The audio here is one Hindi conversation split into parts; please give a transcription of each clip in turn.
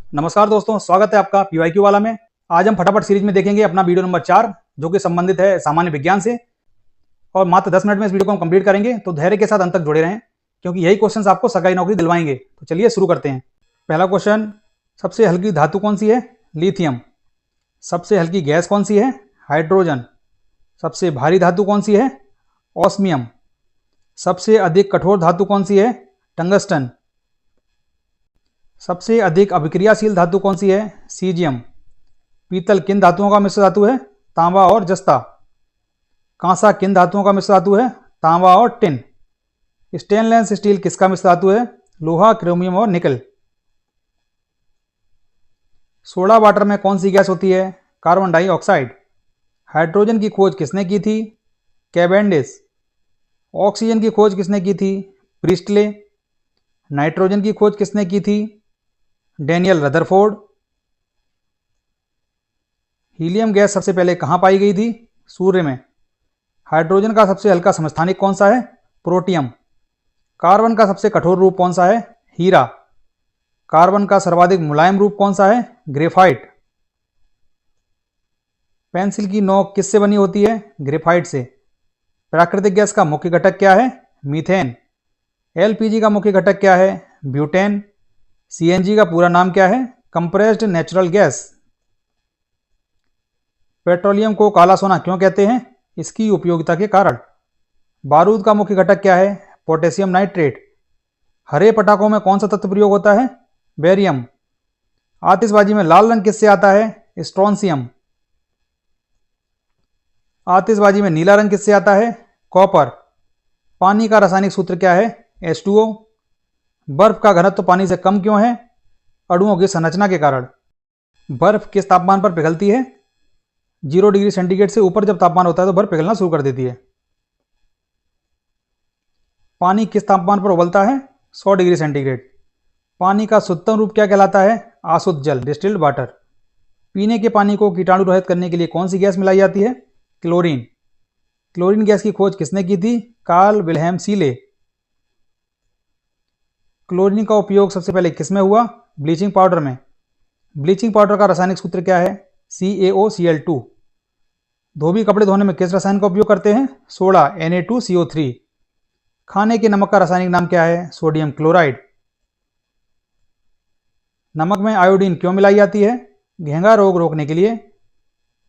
नमस्कार दोस्तों, स्वागत है आपका पीवाईक्यू वाला में। आज हम फटाफट सीरीज में देखेंगे अपना वीडियो नंबर 4 जो कि संबंधित है सामान्य विज्ञान से। और मात्र 10 मिनट में इस वीडियो को हम कंप्लीट करेंगे, तो धैर्य के साथ अंत तक जुड़े रहें क्योंकि यही क्वेश्चंस आपको सरकारी नौकरी दिलवाएंगे। तो चलिए शुरू करते हैं। पहला क्वेश्चन, सबसे हल्की धातु कौन सी है? लिथियम। सबसे हल्की गैस कौन सी है? हाइड्रोजन। सबसे भारी धातु कौन सी है? ऑस्मियम। सबसे अधिक कठोर धातु कौन सी है? टंगस्टन। सबसे अधिक अभिक्रियाशील धातु कौन सी है? सीजियम। पीतल किन धातुओं का मिश्र धातु है? तांबा और जस्ता। कांसा किन धातुओं का मिश्र धातु है? तांबा और टिन। स्टेनलेस स्टील किसका मिश्र धातु है? लोहा, क्रोमियम और निकल। सोडा वाटर में कौन सी गैस होती है? Carbon dioxide. हाइड्रोजन की खोज किसने की थी? कैवेंडिश। ऑक्सीजन की खोज किसने की थी? प्रिस्टले। नाइट्रोजन की खोज किसने की थी? Daniel Rutherford. हीलियम गैस सबसे पहले कहां पाई गई थी? सूर्य में। हाइड्रोजन का सबसे हल्का समस्थानिक कौन सा है? प्रोटियम। कार्बन का सबसे कठोर रूप कौन सा है? हीरा। कार्बन का सर्वाधिक मुलायम रूप कौन सा है? ग्रेफाइट। पेंसिल की नोक किससे बनी होती है? ग्रेफाइट से। प्राकृतिक गैस का मुख्य घटक क्या है? मीथेन। एलपीजी का मुख्य घटक क्या है? ब्यूटेन। सीएनजी का पूरा नाम क्या है? Compressed natural gas. पेट्रोलियम को काला सोना क्यों कहते हैं? इसकी उपयोगिता के कारण। बारूद का मुख्य घटक क्या है? Potassium nitrate. हरे पटाखों में कौन सा तत्व प्रयोग होता है? बेरियम। आतिशबाजी में लाल रंग किससे आता है? स्ट्रोंसियम। आतिशबाजी में नीला रंग किससे आता है? कॉपर। पानी का रासायनिक सूत्र क्या है? H2O। बर्फ का घनत्व पानी से कम क्यों है? अणुओं की संरचना के कारण। बर्फ किस तापमान पर पिघलती है? 0 डिग्री सेंटीग्रेड से ऊपर जब तापमान होता है तो बर्फ पिघलना शुरू कर देती है। पानी किस तापमान पर उबलता है? 100 डिग्री सेंटीग्रेड। पानी का शुद्धतम रूप क्या कहलाता है? अशुद्ध जल, डिस्टिल्ड वाटर। पीने के पानी को कीटाणु रहित करने के लिए कौन सी गैस मिलाई जाती है? क्लोरीन। क्लोरीन गैस की खोज किसने की थी? Karl Wilhelm सीले। क्लोरीन का उपयोग सबसे पहले किसमें हुआ? ब्लीचिंग पाउडर में। ब्लीचिंग पाउडर का रासायनिक सूत्र क्या है? CaOCl2। धोबी कपड़े धोने में किस रसायन का उपयोग करते हैं? Soda, Na2CO3। खाने के नमक का रासायनिक नाम क्या है? Sodium chloride. नमक में आयोडीन क्यों मिलाई जाती है? घेंघा रोग रोकने के लिए।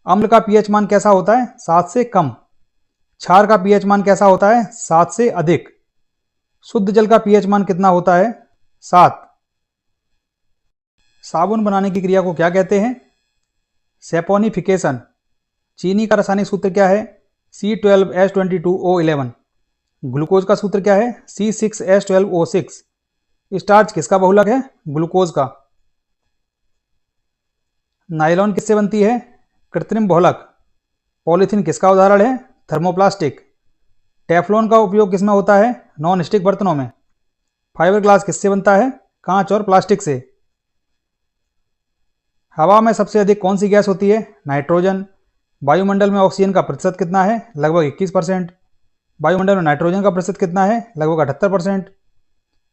अम्ल का पीएच मान कैसा होता है? 7 से कम। क्षार का पीएच मान कैसा होता है? 7 से अधिक। शुद्ध जल का पीएच मान कितना होता है? 7। साबुन बनाने की क्रिया को क्या कहते हैं? सैपोनिफिकेशन। चीनी का रासायनिक सूत्र क्या है? C12H22O11। ग्लूकोज का सूत्र क्या है? C6H12O6। स्टार्च किसका बहुलक है? ग्लूकोज का। नायलॉन किससे बनती है? कृत्रिम बहुलक। पॉलीथीन किसका उदाहरण है? थर्मोप्लास्टिक। टेफ्लॉन का उपयोग किसमें होता है? नॉन स्टिक बर्तनों में। फाइबर ग्लास किससे बनता है? कांच और प्लास्टिक से। हवा में सबसे अधिक कौन सी गैस होती है? नाइट्रोजन। वायुमंडल में ऑक्सीजन का प्रतिशत कितना है? लगभग 21%। वायुमंडल में नाइट्रोजन का प्रतिशत कितना है? लगभग 78%।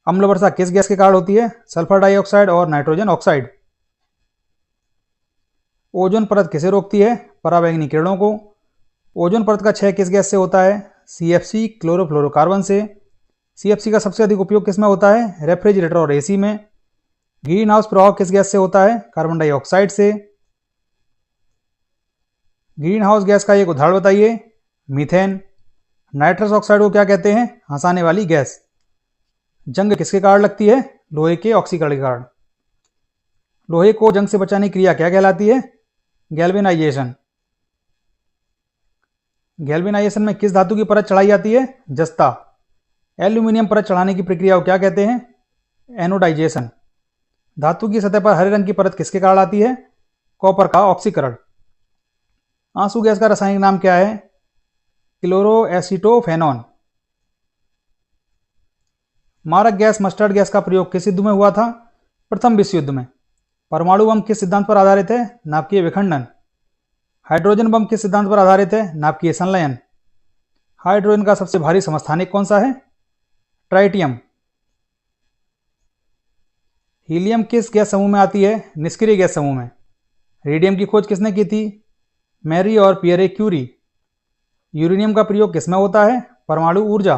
अम्ल वर्षा किस गैस के कारण होती है? सल्फर डाइऑक्साइड और नाइट्रोजन ऑक्साइड। ओजोन परत किसे रोकती है? पराबैंगनी किरणों को। ओजोन परत का क्षय किस गैस से होता है? CFC, क्लोरोफ्लोरोकार्बन से। CFC का सबसे अधिक उपयोग किसमें होता है? रेफ्रिजरेटर और AC में। ग्रीन हाउस प्रभाव किस गैस से होता है? कार्बन डाइऑक्साइड से। ग्रीन हाउस गैस का एक उदाहरण बताइए। मीथेन। नाइट्रस ऑक्साइड को क्या कहते हैं? हंसाने वाली गैस। जंग किसके कारण लगती है? लोहे के ऑक्सीकरण के कारण। लोहे को जंग से बचाने की क्रिया क्या कहलाती है? गैल्वेनाइजेशन। गैल्वेनाइजेशन में किस धातु की परत चढ़ाई जाती है? जस्ता। एल्यूमिनियम परत चढ़ाने की प्रक्रिया को क्या कहते हैं? एनोडाइजेशन। धातु की सतह पर हरे रंग की परत किसके कारण आती है? कॉपर का ऑक्सीकरण। आंसू गैस का रासायनिक नाम क्या है? क्लोरोएसिटोफेनॉन। मारक गैस मस्टर्ड गैस का प्रयोग किस युद्ध में हुआ था? प्रथम विश्व युद्ध में। परमाणु बम किस सिद्धांत पर आधारित है? नाभिकीय विखंडन। हाइड्रोजन बम किस सिद्धांत पर आधारित है? नाभिकीय संलयन। हाइड्रोजन का सबसे भारी समस्थानिक कौन सा है? ट्राइटियम। हीलियम किस गैस समूह में आती है? निष्क्रिय गैस समूह में। रेडियम की खोज किसने की थी? मैरी और पियरे क्यूरी। यूरेनियम का प्रयोग किसमें होता है? परमाणु ऊर्जा।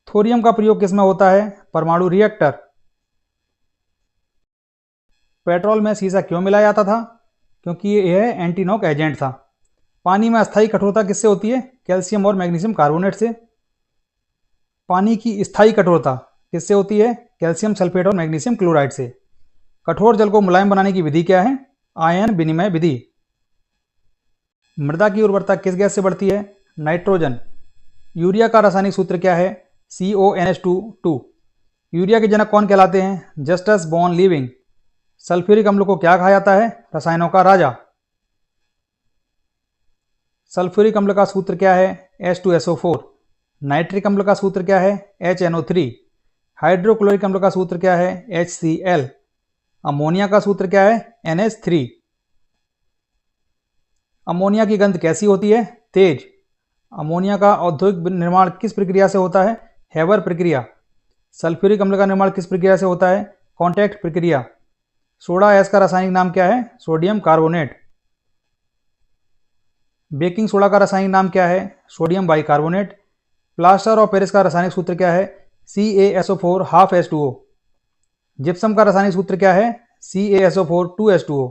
थोरियम का प्रयोग किसमें होता है? परमाणु रिएक्टर। पेट्रोल में शीशा क्यों मिलाया जाता था? क्योंकि यह एंटी नॉक एजेंट था। पानी में अस्थायी कठोरता किससे होती है? कैल्शियम और मैग्नीशियम कार्बोनेट से। पानी की स्थायी कठोरता किससे होती है? कैल्शियम सल्फेट और मैग्नीशियम क्लोराइड से। कठोर जल को मुलायम बनाने की विधि क्या है? आयन विनिमय विधि। मृदा की उर्वरता किस गैस से बढ़ती है? नाइट्रोजन। यूरिया का रासायनिक सूत्र क्या है? CONH2। यूरिया के जनक कौन कहलाते हैं? Justus born living. सल्फ्यूरिक अम्ल को क्या कहा जाता है? रसायनों का राजा। सल्फ्यूरिक अम्ल का सूत्र क्या है? H2SO4। नाइट्रिक अम्ल का सूत्र क्या है? HNO3। हाइड्रोक्लोरिक अम्ल का सूत्र क्या है? HCl। अमोनिया का सूत्र क्या है? NH3। अमोनिया की गंध कैसी होती है? तेज। अमोनिया का औद्योगिक निर्माण किस प्रक्रिया से होता है? हेबर प्रक्रिया। सल्फ्यूरिक अम्ल का निर्माण किस प्रक्रिया से होता है? कॉन्टैक्ट प्रक्रिया। सोडा ऐश का रासायनिक नाम क्या है? Sodium carbonate. बेकिंग सोडा का रासायनिक नाम क्या है? Sodium bicarbonate. Plaster of Paris का रासायनिक सूत्र क्या है? CaSO4 half H2O। जिप्सम का रासायनिक सूत्र क्या है? CaSO4 2H2O।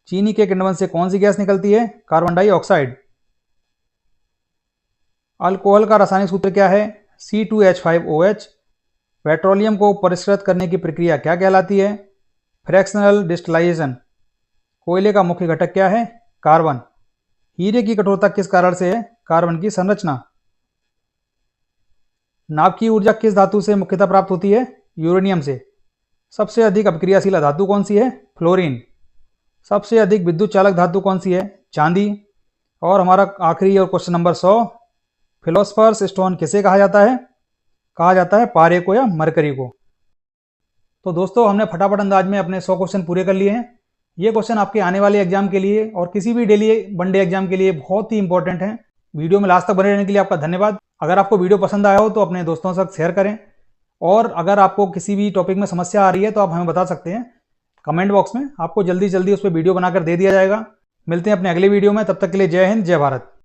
चीनी के किण्वन से कौन सी गैस निकलती है? Carbon dioxide. अल्कोहल का रासायनिक सूत्र क्या है? C2H5OH। पेट्रोलियम को परिष्कृत करने की प्रक्रिया क्या कहलाती है? फ्रैक्शनल डिस्टिलाइजेशन। कोयले का मुख्य घटक क्या है? कार्बन। हीरे की कठोरता किस कारण से है? कार्बन की संरचना। नाभ की ऊर्जा किस धातु से मुख्यतः प्राप्त होती है? यूरेनियम से। सबसे अधिक अपक्रियाशील धातु कौन सी है? फ्लोरीन। सबसे अधिक विद्युत चालक धातु कौन सी है? चांदी। और हमारा आखिरी और क्वेश्चन नंबर 100, फिलोसफर्स स्टोन किसे कहा जाता है? कहा जाता है पारे को या मरकरी को। तो दोस्तों हमने फटाफट अंदाज में अपने 100 क्वेश्चन पूरे कर लिए हैं। ये क्वेश्चन आपके आने वाले एग्जाम के लिए और किसी भी डेली वनडे एग्जाम के लिए बहुत ही इंपॉर्टेंट हैं। वीडियो में लास्ट तक बने रहने के लिए आपका धन्यवाद। अगर आपको वीडियो पसंद आया हो तो अपने दोस्तों के साथ शेयर करें, और अगर आपको किसी भी टॉपिक में समस्या आ रही है तो आप हमें बता सकते हैं कमेंट बॉक्स में। आपको जल्दी जल्दी उस पर वीडियो बनाकर दे दिया जाएगा। मिलते हैं अपने अगले वीडियो में, तब तक के लिए जय हिंद, जय भारत।